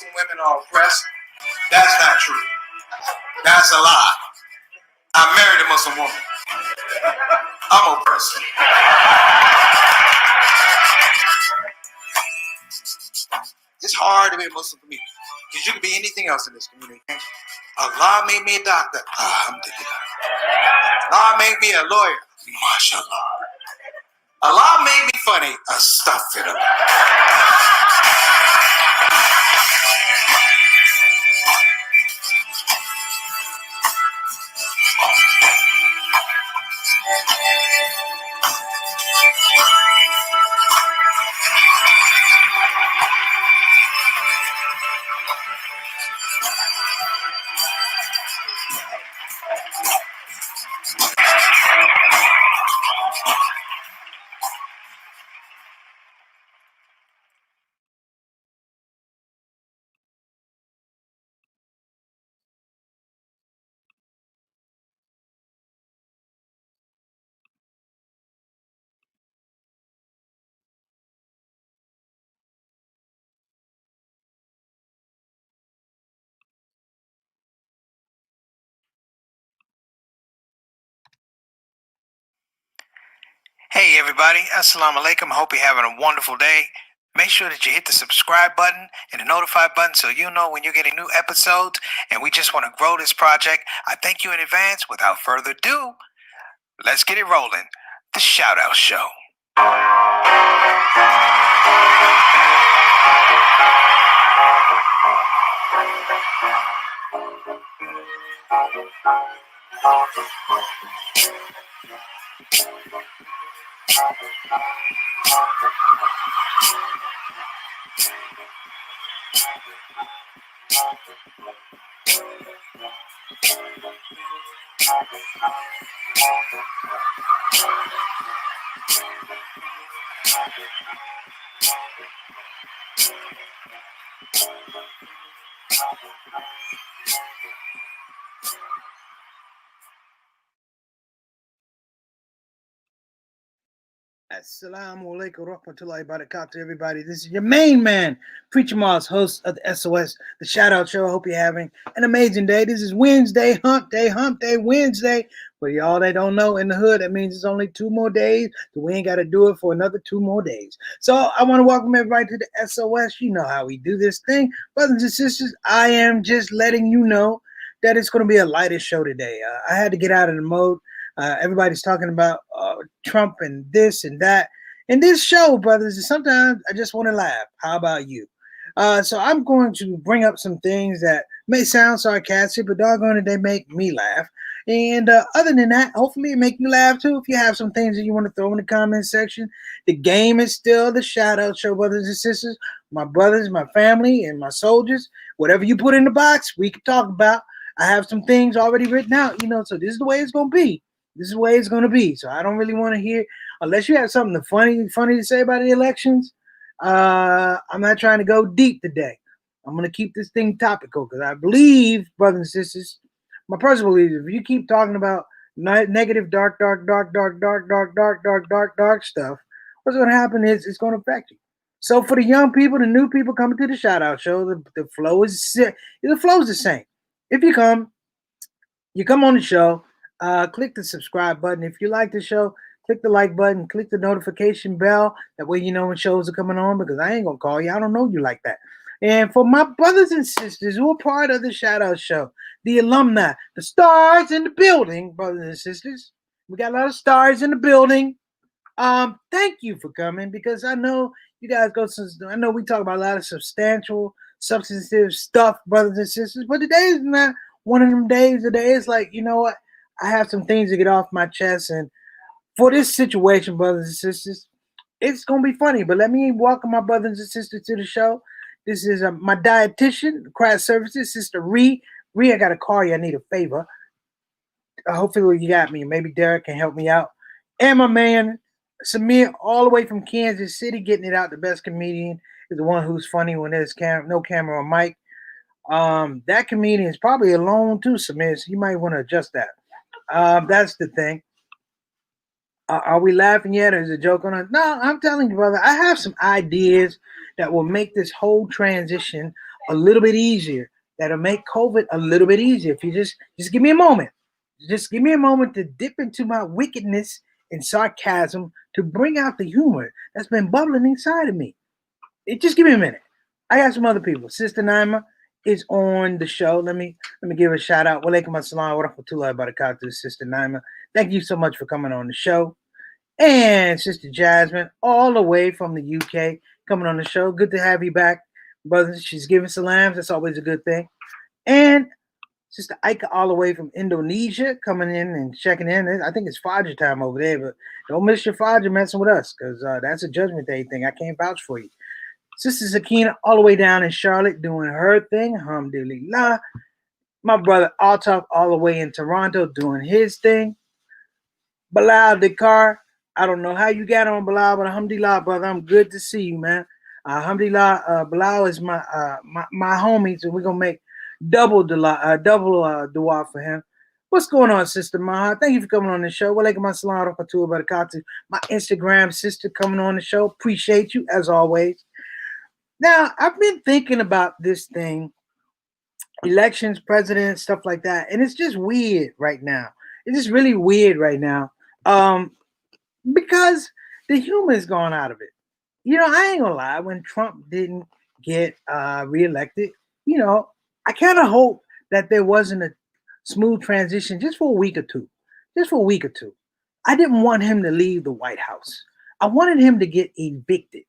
Muslim women are oppressed. That's not true. That's a lie. I married a Muslim woman. I'm oppressed. It's hard to be a Muslim community because you can be anything else in this community. Allah made me a doctor. Alhamdulillah. Allah made me a lawyer. MashaAllah. Allah made me funny. Astaghfirullah. Hey everybody, Assalamu alaikum. Hope you're having a wonderful day. Make sure that you hit the subscribe button and the notify button so you know when you're getting new episodes. And we just want to grow this project. I thank you in advance. Without further ado, let's get it rolling. The Shout Out Show. Assalamu alaikum rahmatullahi barakatuh, everybody. This is your main man, Preacher Moss, host of the SOS, the Shout Out Show. I hope you're having an amazing day. This is Wednesday, hump day, Wednesday. For y'all that don't know, in the hood, that means it's only 2 more days. So we ain't got to do it for another 2 more days. So I want to welcome everybody to the SOS. You know how we do this thing. Brothers and sisters, I am just letting you know that it's going to be a lighter show today. I had to get out of the mode. Everybody's talking about Trump and this and that. In this show, brothers, sometimes I just want to laugh. How about you? So I'm going to bring up some things that may sound sarcastic, but doggone it, they make me laugh. And other than that, hopefully it make you laugh too. If you have some things that you want to throw in the comment section, the game is still the Shout Out Show, brothers and sisters. My brothers, my family, and my soldiers. Whatever you put in the box, we can talk about. I have some things already written out, so this is the way it's going to be. This is the way it's going to be. So I don't really want to hear, unless you have something funny to say about the elections. I'm not trying to go deep today. I'm going to keep this thing topical because I believe, brothers and sisters, my personal belief is if you keep talking about negative, dark stuff, what's going to happen is it's going to affect you. So for the young people, the new people coming to the Shout Out Show, the flow is the same. If you come on the show. Click the subscribe button. If you like the show, click the like button, click the notification bell. That way you know when shows are coming on, because I ain't going to call you. I don't know you like that. And for my brothers and sisters who are part of the Shout Out Show, the alumni, the stars in the building, brothers and sisters. We got a lot of stars in the building. Thank you for coming, because I know you guys I know we talk about a lot of substantive stuff, brothers and sisters, but today is not one of them days. Today is like, you know what? I have some things to get off my chest, and for this situation, brothers and sisters, it's going to be funny, but let me welcome my brothers and sisters to the show. This is my dietitian, craft services, Sister Ree. Ree, I got to call you. I need a favor. Hopefully you got me. Maybe Derek can help me out. And my man, Samir, all the way from Kansas City, getting it out. The best comedian is the one who's funny when there's no camera or mic. That comedian is probably alone too, Samir, so you might want to adjust that. That's the thing. Are we laughing yet, or is it a joke on us? No, I'm telling you, brother, I have some ideas that will make this whole transition a little bit easier. That'll make COVID a little bit easier. If you just give me a moment. Just give me a moment to dip into my wickedness and sarcasm to bring out the humor that's been bubbling inside of me. Just give me a minute. I got some other people. Sister Naima is on the show. Let me give her a shout out. Walaikum assalam wa rahmatullahi wa barakatuh, Sister Naima. Thank you so much for coming on the show. And Sister Jasmine, all the way from the UK, coming on the show. Good to have you back, brother. She's giving salams. That's always a good thing. And Sister Ika, all the way from Indonesia, coming in and checking in. I think it's Fajr time over there, but don't miss your Fajr messing with us, because that's a Judgment Day thing. I can't vouch for you. Sister Sakina, all the way down in Charlotte, doing her thing. Alhamdulillah. My brother Altaf, all the way in Toronto, doing his thing. Bilal Dakar, I don't know how you got on, Bilal, but alhamdulillah, brother, I'm good to see you, man. Alhamdulillah, Bilal is my homie, so we're gonna make double dua for him. What's going on, Sister Maha? Thank you for coming on the show. Walaikum assalam wa rahmatullahi wa barakatuh. My Instagram sister coming on the show. Appreciate you as always. Now, I've been thinking about this thing, elections, president, stuff like that, and it's just weird right now. It's just really weird right now. Because the humor is gone out of it. I ain't gonna lie, when Trump didn't get reelected, I kind of hope that there wasn't a smooth transition just for a week or two. Just for a week or two. I didn't want him to leave the White House. I wanted him to get evicted.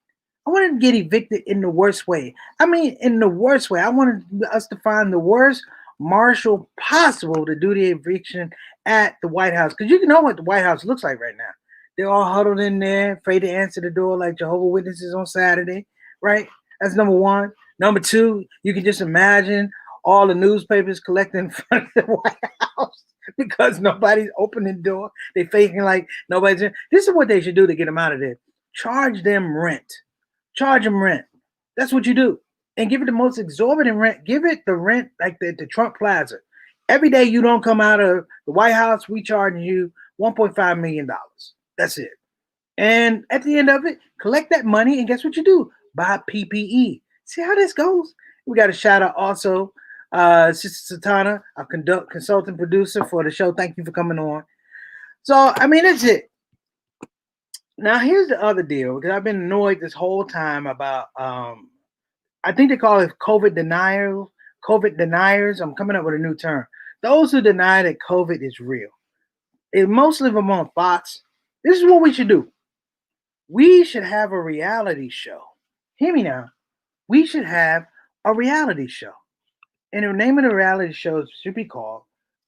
I wanted to get evicted in the worst way. I mean, in the worst way. I wanted us to find the worst marshal possible to do the eviction at the White House. Because you know what the White House looks like right now. They're all huddled in there, afraid to answer the door like Jehovah's Witnesses on Saturday, right? That's number one. Number two, you can just imagine all the newspapers collecting in front of the White House because nobody's opening the door. They're faking like nobody's in. This is what they should do to get them out of there. Charge them rent. Charge them rent. That's what you do. And give it the most exorbitant rent. Give it the rent like the Trump Plaza. Every day you don't come out of the White House, we charging you $1.5 million. That's it. And at the end of it, collect that money, and guess what you do? Buy PPE. See how this goes? We got a shout out also, Sister Satana, our consultant producer for the show. Thank you for coming on. So, I mean, that's it. Now, here's the other deal, because I've been annoyed this whole time about, I think they call it COVID deniers. I'm coming up with a new term. Those who deny that COVID is real. Most of them on Fox. This is what we should do. We should have a reality show. Hear me now. We should have a reality show. And the name of the reality show should be called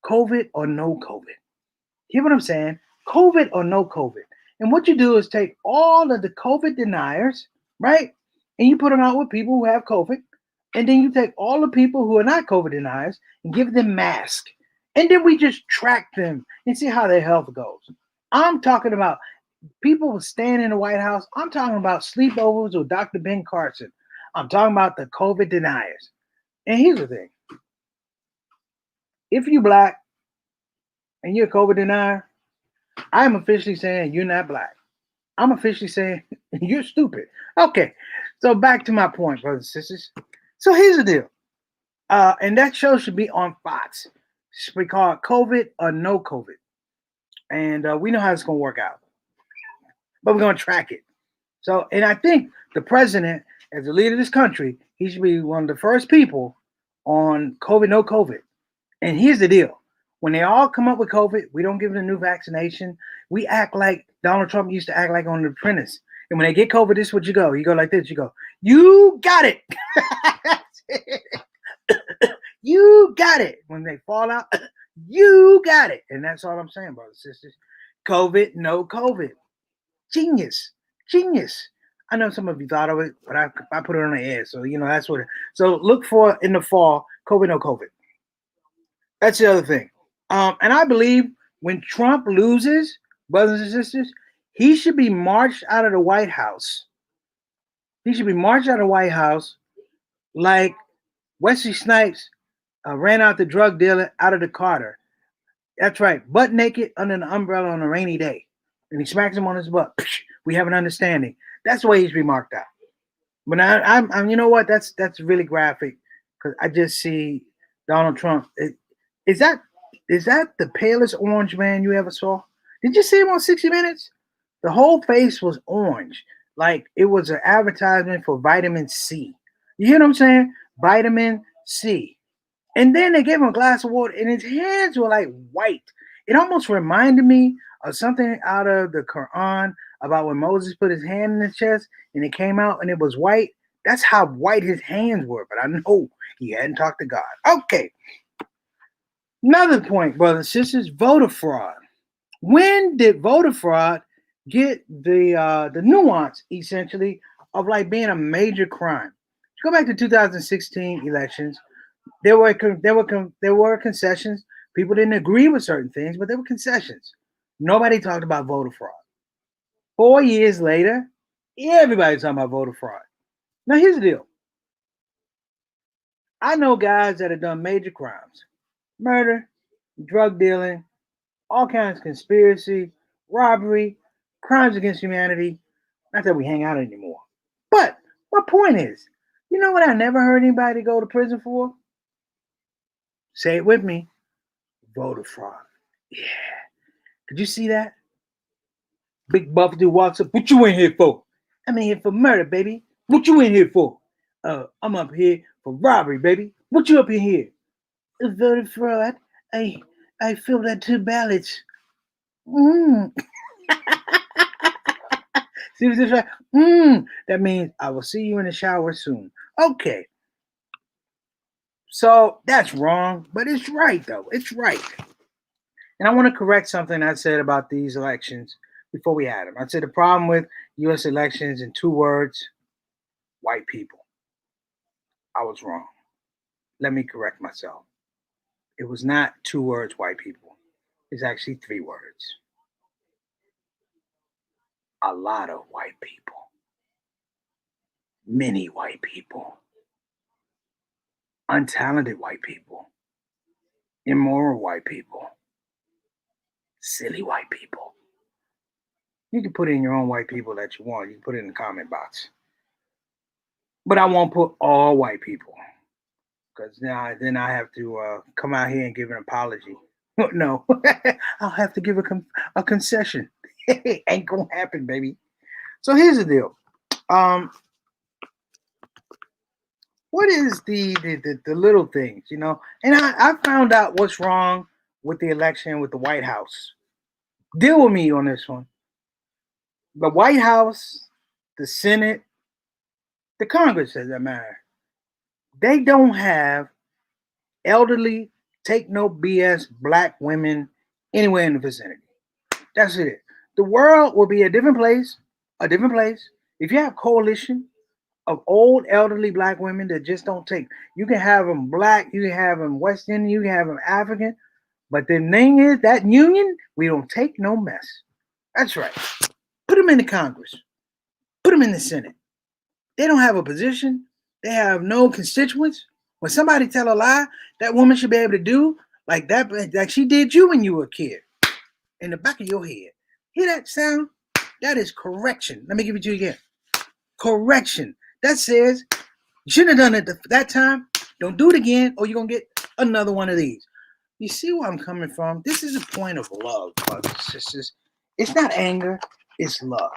COVID or No COVID. Hear what I'm saying? COVID or No COVID. And what you do is take all of the COVID deniers, right? And you put them out with people who have COVID. And then you take all the people who are not COVID deniers and give them masks. And then we just track them and see how their health goes. I'm talking about people staying in the White House. I'm talking about sleepovers with Dr. Ben Carson. I'm talking about the COVID deniers. And here's the thing. If you're black and you're a COVID denier, I'm officially saying you're not black. I'm officially saying you're stupid. Okay, so back to my point, brothers and sisters. So here's the deal. And that show should be on Fox. It should be called COVID or No COVID. And we know how it's going to work out. But we're going to track it. So, and I think the president, as the leader of this country, he should be one of the first people on COVID, no COVID. And here's the deal. When they all come up with COVID, we don't give them a new vaccination. We act like Donald Trump used to act like on The Apprentice. And when they get COVID, this is what you go. You go like this. You go, you got it. You got it. When they fall out, you got it. And that's all I'm saying, brothers and sisters. COVID, no COVID. Genius. Genius. I know some of you thought of it, but I put it on the air. So, that's what it. So look for in the fall, COVID, no COVID. That's the other thing. And I believe when Trump loses, brothers and sisters, he should be marched out of the White House. He should be marched out of the White House like Wesley Snipes ran out the drug dealer out of the Carter. That's right, butt naked under the umbrella on a rainy day. And he smacks him on his butt. We have an understanding. That's the way he should be marked out. But I'm you know what? That's really graphic. because I just see Donald Trump. Is that is that the palest orange man you ever saw? Did you see him on 60 Minutes? The whole face was orange, like it was an advertisement for vitamin C. You hear what I'm saying? Vitamin C. And then they gave him a glass of water, and his hands were like white. It almost reminded me of something out of the Quran about when Moses put his hand in his chest and it came out and it was white. That's how white his hands were, but I know he hadn't talked to God. Okay, another point, brothers and sisters, voter fraud. When did voter fraud get the nuance essentially of like being a major crime? Go back to 2016 elections. There were concessions. People didn't agree with certain things, but there were concessions. Nobody talked about voter fraud. 4 years later, everybody's talking about voter fraud. Now here's the deal. I know guys that have done major crimes: murder, drug dealing, all kinds of conspiracy, robbery, crimes against humanity. Not that we hang out anymore. But my point is, you know what I never heard anybody go to prison for? Say it with me. Voter fraud. Yeah. Could you see that? Big Buff dude walks up. What you in here for? I'm in here for murder, baby. What you in here for? I'm up here for robbery, baby. What you up in here? Voter fraud. I I filled out 2 ballots. Mm. See what this right? That means I will see you in the shower soon. Okay. So that's wrong, but it's right though. It's right. And I want to correct something I said about these elections before we had them. I said the problem with U.S. elections in 2 words: white people. I was wrong. Let me correct myself. It was not 2 words, white people. It's actually 3 words. A lot of white people. Many white people. Untalented white people. Immoral white people. Silly white people. You can put in your own white people that you want. You can put it in the comment box. But I won't put all white people, because now then I have to come out here and give an apology. No, I'll have to give a concession. Ain't gonna happen, baby. So here's the deal. Um, what is the little things, you know? And I found out what's wrong with the election with the White House. Deal with me on this one. The White House, the Senate, the Congress, does that matter? They don't have elderly, take no BS black women anywhere in the vicinity. That's it. The world will be a different place. If you have coalition of old elderly black women that just don't take, you can have them black, you can have them West Indian, you can have them African, but the thing is that union, we don't take no mess. That's right. Put them in the Congress. Put them in the Senate. They don't have a position. They have no constituents. When somebody tell a lie, that woman should be able to do like that, like she did you when you were a kid, in the back of your head. Hear that sound? That is correction. Let me give it to you again. Correction. That says you shouldn't have done it that time. Don't do it again, or you're gonna get another one of these. You see where I'm coming from? This is a point of love, brothers and sisters. It's not anger, it's love.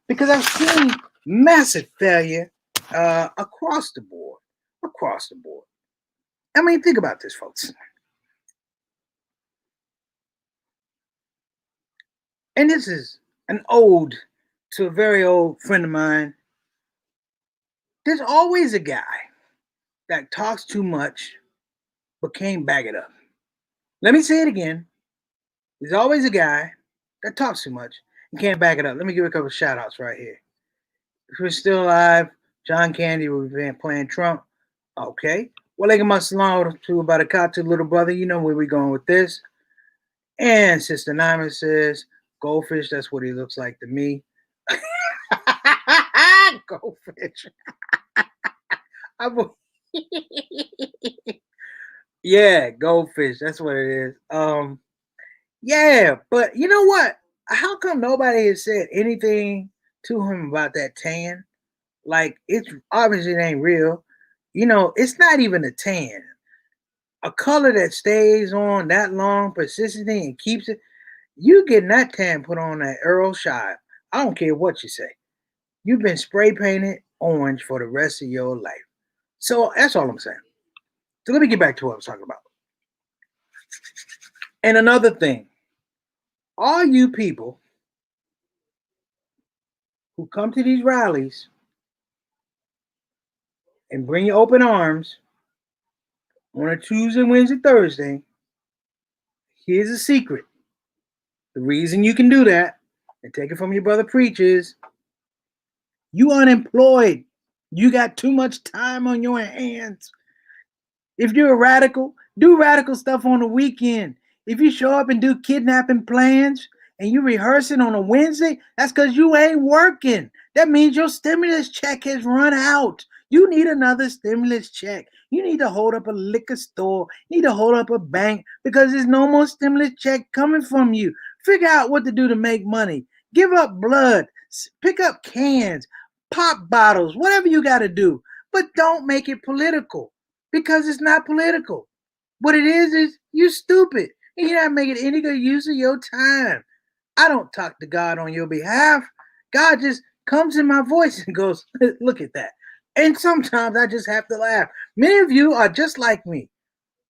Because I've seen massive failure across the board. Across the board. I mean, think about this, folks. And this is an ode to a very old friend of mine. There's always a guy that talks too much but can't back it up. Let me say it again. There's always a guy that talks too much and can't back it up. Let me give a couple of shout outs right here. If we're still alive, John Candy will be playing Trump. Okay. Walaikum assalam to Barakatuh, little brother. You know where we're going with this. And Sister Naima says, goldfish, that's what he looks like to me. Goldfish. Yeah, goldfish. That's what it is. Yeah, but you know what? How come nobody has said anything to him about that tan? Like, it's obviously it ain't real. It's not even a tan. A color that stays on that long, persistently, and keeps it. You getting that tan put on that Earl Shine. I don't care what you say. You've been spray painted orange for the rest of your life. So that's all I'm saying. So let me get back to what I was talking about. And another thing, all you people who come to these rallies and bring your open arms on a Tuesday, Wednesday, Thursday, here's a secret. The reason you can do that and take it from your brother preachers, you unemployed. You got too much time on your hands. If you're a radical, do radical stuff on the weekend. If you show up and do kidnapping plans and you rehearsing on a Wednesday, that's because you ain't working. That means your stimulus check has run out. You need another stimulus check. You need to hold up a liquor store. You need to hold up a bank because there's no more stimulus check coming from you. Figure out what to do to make money. Give up blood. Pick up cans, pop bottles, whatever you got to do. But don't make it political because it's not political. What it is you stupid. And you're not making any good use of your time. I don't talk to God on your behalf. God just comes in my voice and goes, look at that. And sometimes I just have to laugh. Many of you are just like me.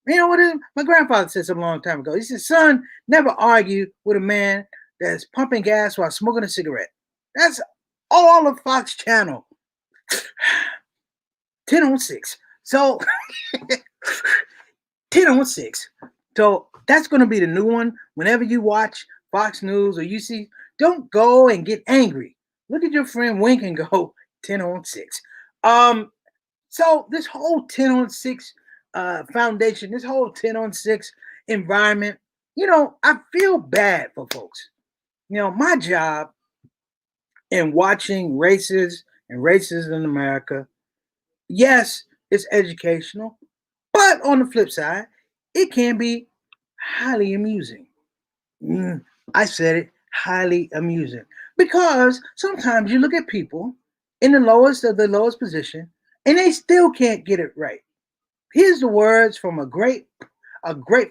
You know what? My grandfather said something a long time ago. He said, son, never argue with a man that's pumping gas while smoking a cigarette. That's all of Fox Channel. 10 on 6. So 10 on 6. So that's going to be the new one. Whenever you watch Fox News or you see, don't go and get angry. Look at your friend Wink and go 10 on 6. So this whole 10 on 6 foundation, this whole 10 on 6 environment, I feel bad for folks. My job in watching races and racism in America, yes, it's educational, but on the flip side, it can be highly amusing. I said it, highly amusing. Because sometimes you look at people in the lowest of the lowest position and they still can't get it right. Here's the words from a great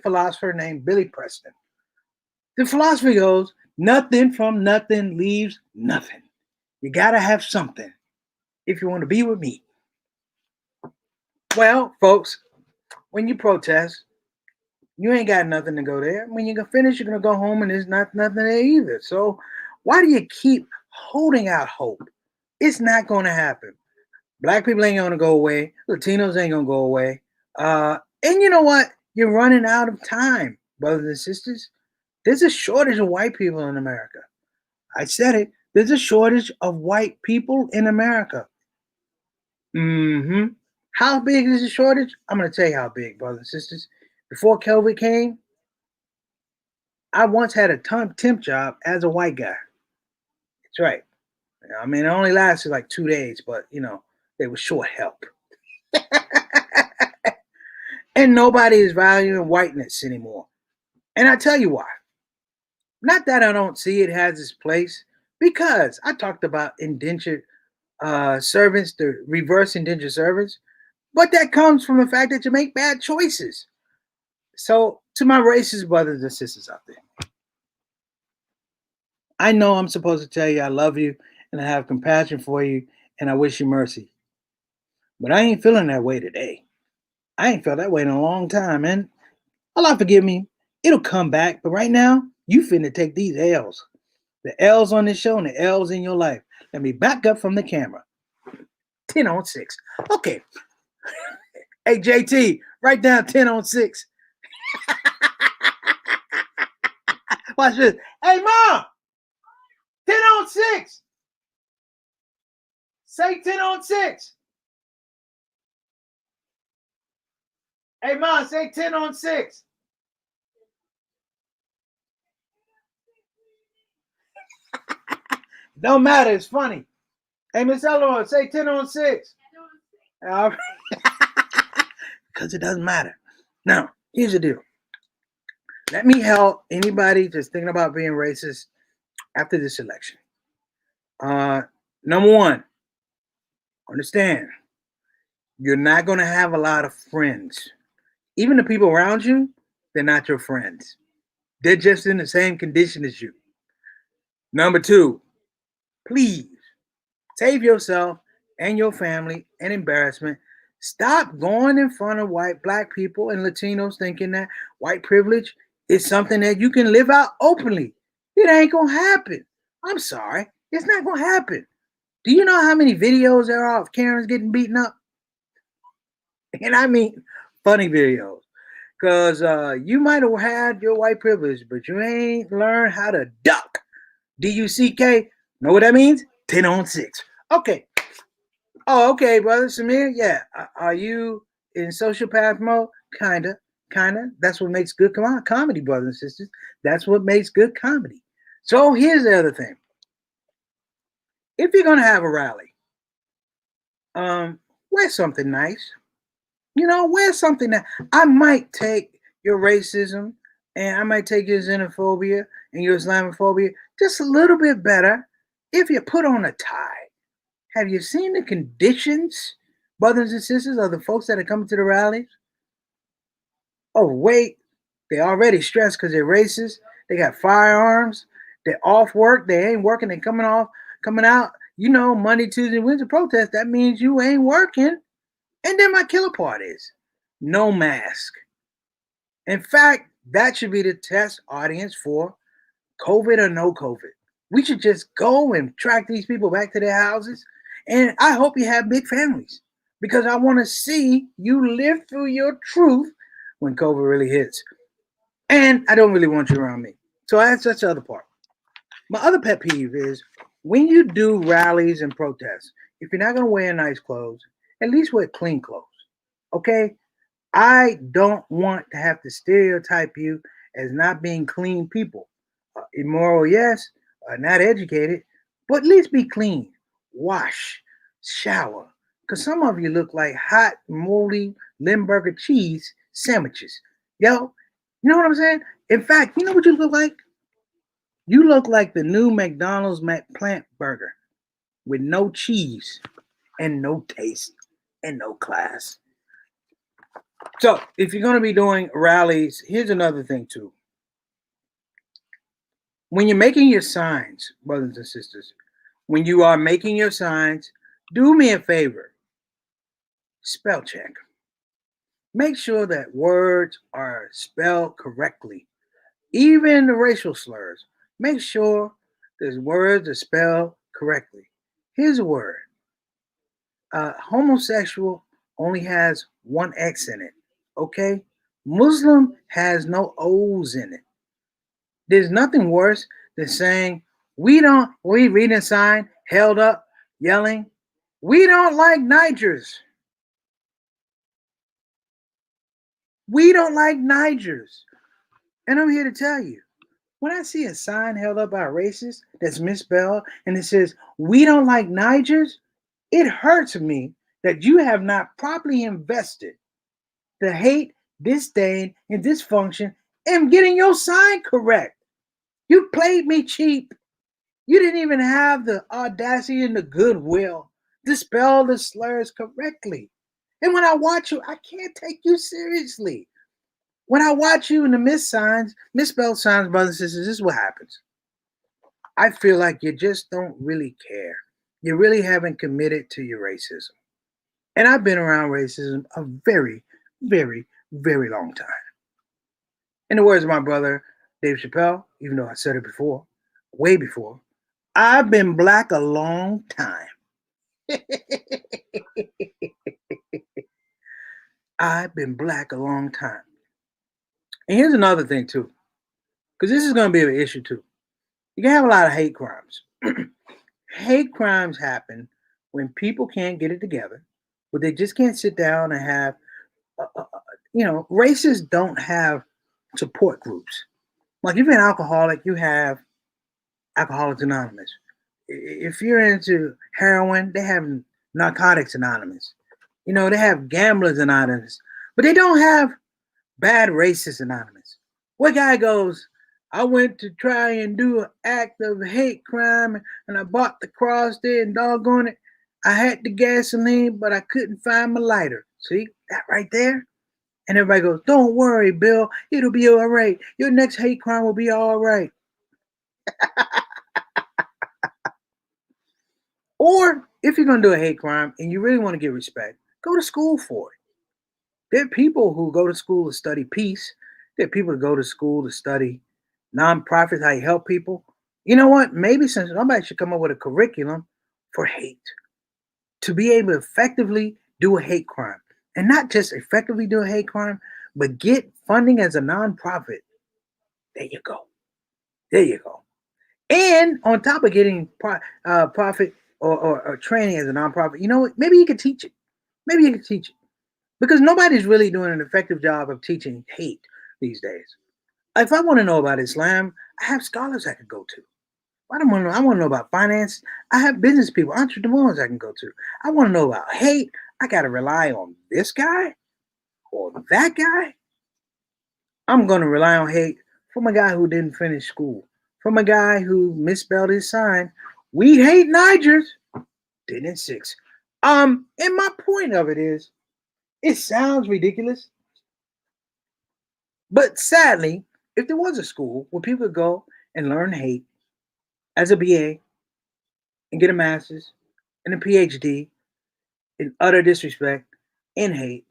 philosopher named Billy Preston. The philosophy goes, nothing from nothing leaves nothing. You gotta have something if you want to be with me. Well, folks, when you protest, you ain't got nothing to go there. When you're gonna finish, you're gonna go home and there's nothing there either. So why do you keep holding out hope? It's not gonna happen. Black people ain't gonna go away. Latinos ain't gonna go away. And you know what? You're running out of time, brothers and sisters. There's a shortage of white people in America. I said it. There's a shortage of white people in America. How big is the shortage? I'm gonna tell you how big, brothers and sisters. Before COVID came, I once had a temp job as a white guy. That's right. I mean, it only lasted like 2 days, but they were short help. And nobody is valuing whiteness anymore. And I tell you why. Not that I don't see it has its place, because I talked about indentured servants, the reverse indentured servants, but that comes from the fact that you make bad choices. So, to my racist brothers and sisters out there, I know I'm supposed to tell you I love you and I have compassion for you and I wish you mercy. But I ain't feeling that way today. I ain't felt that way in a long time, man. Allah forgive me. It'll come back. But right now, you finna take these L's. The L's on this show and the L's in your life. Let me back up from the camera. 10 on 6. Okay. Hey, JT, write down 10 on 6. Watch this. Hey, Mom, 10 on 6. Say 10 on 6. Hey, Mom, say 10 on 6. Don't matter. It's funny. Hey, Miss Eleanor, say 10 on 6. Because it doesn't matter. Now, here's the deal. Let me help anybody just thinking about being racist after this election. Number one, understand, You're not going to have a lot of friends. Even the people around you, they're not your friends. They're just in the same condition as you. Number two, please save yourself and your family an embarrassment. Stop going in front of black people and Latinos thinking that white privilege is something that you can live out openly. It ain't gonna happen. I'm sorry. It's not gonna happen. Do you know how many videos there are of Karens getting beaten up? And I mean funny videos. Because you might have had your white privilege, but you ain't learned how to duck. DUCK. Know what that means? 10 on 6. Okay. Oh, okay, brother Samir. Yeah. Are you in sociopath mode? Kinda. Kinda. That's what makes good comedy, brothers and sisters. That's what makes good comedy. So here's the other thing. If you're gonna have a rally, wear something nice. Wear something that I might take your racism and I might take your xenophobia and your Islamophobia just a little bit better if you put on a tie. Have you seen the conditions, brothers and sisters, of the folks that are coming to the rallies? Oh, wait, they're already stressed because they're racist. They got firearms. They're off work. They ain't working. They're coming out. Monday, Tuesday, Wednesday protest. That means you ain't working. And then my killer part is no mask. In fact, that should be the test audience for COVID or no COVID. We should just go and track these people back to their houses. And I hope you have big families because I want to see you live through your truth when COVID really hits. And I don't really want you around me. So that's the other part. My other pet peeve is when you do rallies and protests, if you're not going to wear nice clothes, at least wear clean clothes. Okay? I don't want to have to stereotype you as not being clean people. Immoral, yes, not educated, but at least be clean. Wash, shower. Because some of you look like hot, moldy Limburger cheese sandwiches. Yo, you know what I'm saying? In fact, you know what you look like? You look like the new McDonald's McPlant burger with no cheese and no taste and no class. So, if you're going to be doing rallies, here's another thing too. When you're making your signs, brothers and sisters, when you are making your signs, do me a favor. Spell check. Make sure that words are spelled correctly. Even the racial slurs. Make sure the words are spelled correctly. Here's a word. Homosexual only has one X in it. Okay? Muslim has no O's in it. There's nothing worse than saying, we reading a sign, held up, yelling, we don't like Nigers. We don't like Nigers. And I'm here to tell you, when I see a sign held up by a racist that's misspelled and it says, we don't like Nigers, it hurts me that you have not properly invested the hate, disdain, and dysfunction in getting your sign correct. You played me cheap. You didn't even have the audacity and the goodwill to spell the slurs correctly. And when I watch you, I can't take you seriously. When I watch you in the misspelled signs, brothers and sisters, this is what happens. I feel like you just don't really care. You really haven't committed to your racism. And I've been around racism a very, very, very long time. In the words of my brother Dave Chappelle, even though I said it before, way before, I've been black a long time. I've been black a long time. And here's another thing too, because this is going to be an issue too. You can have a lot of hate crimes. Hate crimes happen when people can't get it together, but they just can't sit down and have, racists don't have support groups. Like if you're an alcoholic, you have Alcoholics Anonymous. If you're into heroin, they have Narcotics Anonymous. They have Gamblers Anonymous, but they don't have Bad Racist Anonymous. What guy goes, I went to try and do an act of hate crime and I bought the cross there and doggone it, I had the gasoline, but I couldn't find my lighter. See that right there? And everybody goes, "Don't worry, Bill. It'll be all right. Your next hate crime will be all right." Or if you're gonna do a hate crime and you really want to get respect, go to school for it. There are people who go to school to study peace. There are people who go to school to study nonprofits, how you help people. You know what? Maybe since somebody should come up with a curriculum for hate to be able to effectively do a hate crime. And not just effectively do a hate crime, but get funding as a nonprofit. There you go. There you go. And on top of getting profit or training as a nonprofit, you know what? Maybe you could teach it. Maybe you could teach it. Because nobody's really doing an effective job of teaching hate these days. If I want to know about Islam, I have scholars I can go to. I want to know about finance. I have business people, entrepreneurs I can go to. I want to know about hate. I got to rely on this guy or that guy. I'm going to rely on hate from a guy who didn't finish school, from a guy who misspelled his sign. We hate Nigers. Did in six. And my point of it is, it sounds ridiculous, but sadly, if there was a school where people could go and learn hate as a BA and get a master's and a PhD in utter disrespect and hate,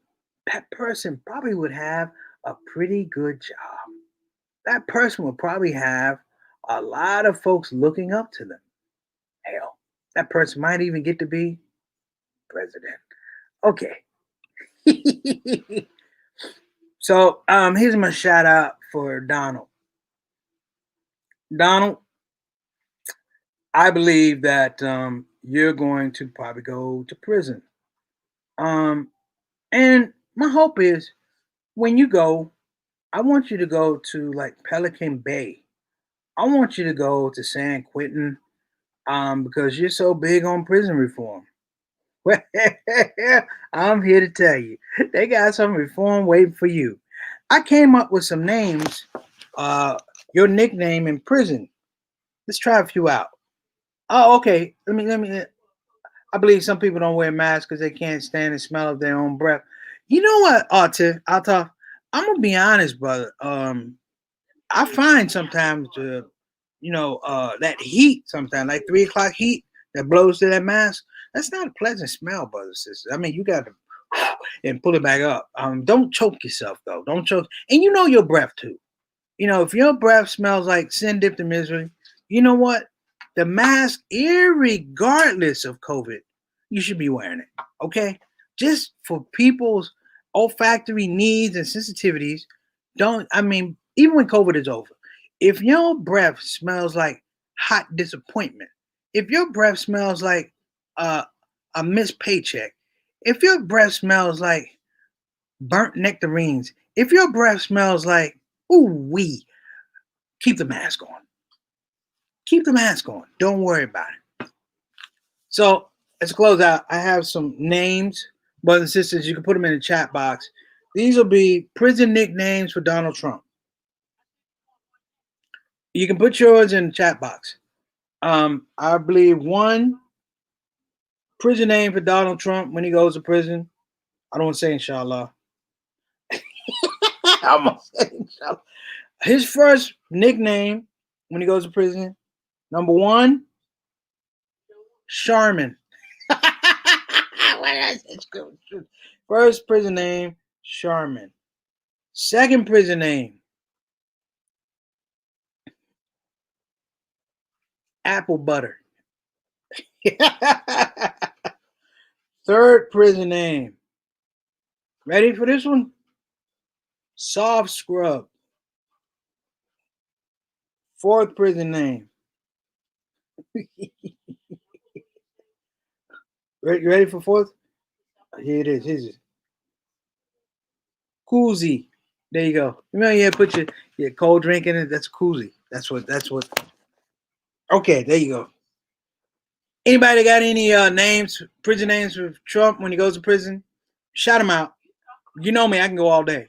that person probably would have a pretty good job. That person would probably have a lot of folks looking up to them. Hell, that person might even get to be president. Okay. So here's my shout out for Donald. Donald, I believe that you're going to probably go to prison. Um, and my hope is when you go, I want you to go to like Pelican Bay. I want you to go to San Quentin because you're so big on prison reform. Well, I'm here to tell you, they got some reform waiting for you. I came up with some names, uh, your nickname in prison. Let's try a few out. Oh, okay. Let me. I believe some people don't wear masks because they can't stand the smell of their own breath. You know what, Alta? I'm gonna be honest, brother. I find sometimes that heat sometimes, like 3 o'clock heat that blows to that mask, that's not a pleasant smell, brothers and sisters. I mean, you got to and pull it back up. Don't choke yourself though. Don't choke, and you know your breath too. If your breath smells like sin dipped in misery, you know what? The mask, irregardless of COVID, you should be wearing it. Okay? Just for people's olfactory needs and sensitivities, even when COVID is over, if your breath smells like hot disappointment, if your breath smells like uh, a missed paycheck, if your breath smells like burnt nectarines, if your breath smells like, ooh wee, keep the mask on. Keep the mask on. Don't worry about it. So, as a closeout, I have some names, brothers and sisters. You can put them in the chat box. These will be prison nicknames for Donald Trump. You can put yours in the chat box. I believe one prison name for Donald Trump when he goes to prison. I don't want to say inshallah. I'm gonna say inshallah. His first nickname when he goes to prison, number one, Charmin. First prison name, Charmin. Second prison name, Apple Butter. Third prison name. Ready for this one? Soft Scrub. Fourth prison name. Ready for fourth? Here it is. Here's it. Koozie. There you go. Put your cold drink in it. That's koozie. That's what. Okay, there you go. Anybody got any names, prison names for Trump when he goes to prison? Shout him out. You know me, I can go all day.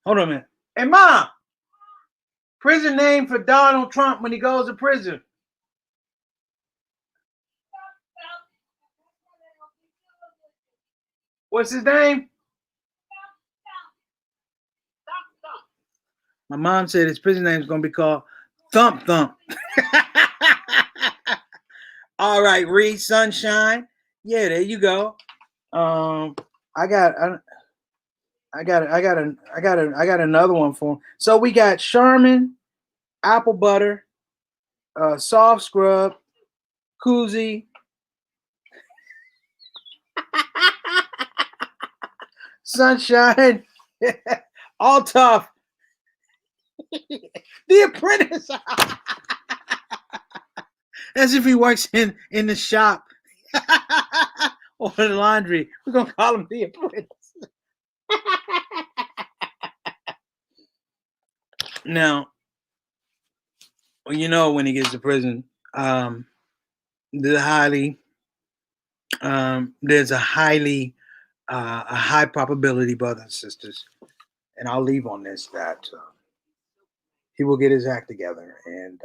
Hold on a minute. Hey, Mom, prison name for Donald Trump when he goes to prison. What's his name? My mom said his prison name is going to be called Thump Thump. All right, Reed Sunshine. Yeah, there you go. I got another one for him. So we got Sherman, Apple Butter, Soft Scrub, Koozie, Sunshine, All Tough, The Apprentice. As if he works in the shop or the laundry. We're gonna call him The Apprentice. Now, you know, when he gets to prison, there's a high probability, brothers and sisters, and I'll leave on this, that he will get his act together and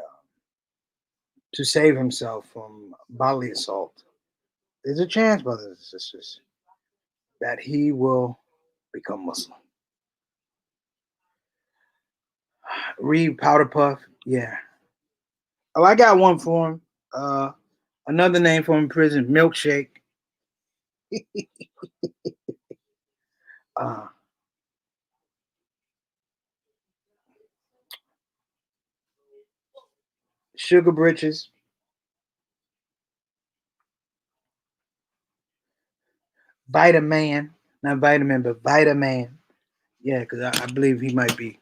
to save himself from bodily assault. There's a chance, brothers and sisters, that he will become Muslim. Read Powder Puff, yeah. Oh, I got one for him. Another name for him in prison, Milkshake. uh, Sugar Britches, Vitaman, not Vitamin, but Vitaman. Yeah, because I believe he might be.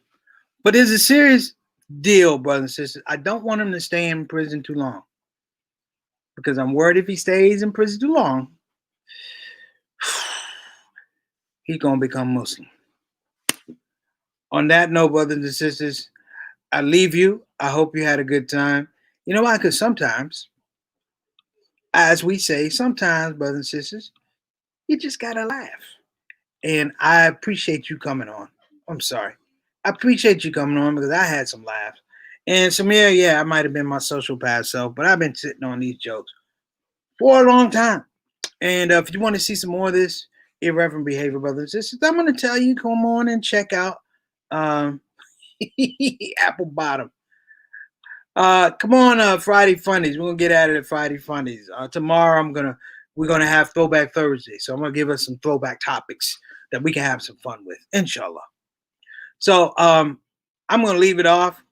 But it's a serious deal, brothers and sisters. I don't want him to stay in prison too long because I'm worried if he stays in prison too long, he's going to become Muslim. On that note, brothers and sisters, I leave you. I hope you had a good time. You know why? Because sometimes, as we say, sometimes, brothers and sisters, you just got to laugh. And I appreciate you coming on. I'm sorry. I appreciate you coming on because I had some laughs. And Samir, yeah, I might have been my social past self, but I've been sitting on these jokes for a long time. And if you want to see some more of this irreverent behavior, brothers and sisters, I'm going to tell you, come on and check out Apple Bottom. Come on, Friday Fundies. We're gonna get at it at Friday Fundies. Tomorrow we're gonna have Throwback Thursday. So I'm gonna give us some throwback topics that we can have some fun with, inshallah. So I'm gonna leave it off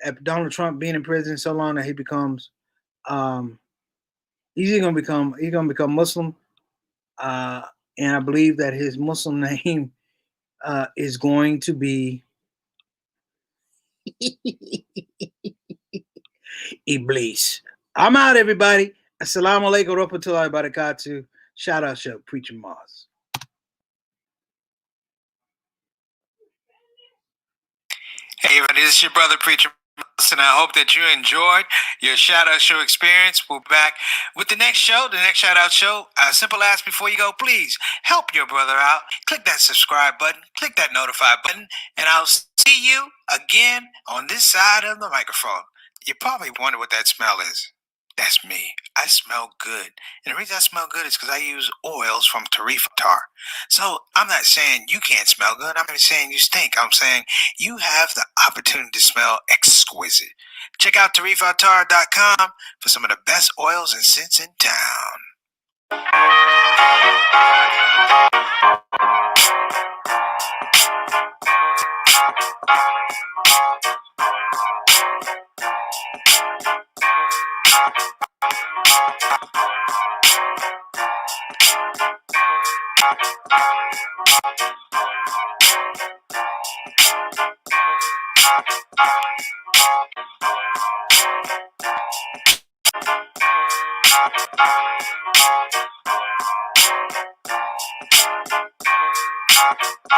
at Donald Trump being in prison so long that he becomes he's gonna become Muslim. And I believe that his Muslim name is going to be Iblis. I'm out, everybody. Assalamu alaikum warahmatullahi wabarakatuh. Shout out, show, Preacher Mars. Hey, everybody, this is your brother, Preacher Mars, and I hope that you enjoyed your Shout Out Show experience. We'll be back with the next show, the next Shout Out Show. A simple ask before you go, please help your brother out. Click that subscribe button, click that notify button, and I'll see you again on this side of the microphone. You probably wonder what that smell is. That's me. I smell good. And the reason I smell good is because I use oils from Tarifa Tar. So I'm not saying you can't smell good. I'm not saying you stink. I'm saying you have the opportunity to smell exquisite. Check out tarifatar.com for some of the best oils and scents in town.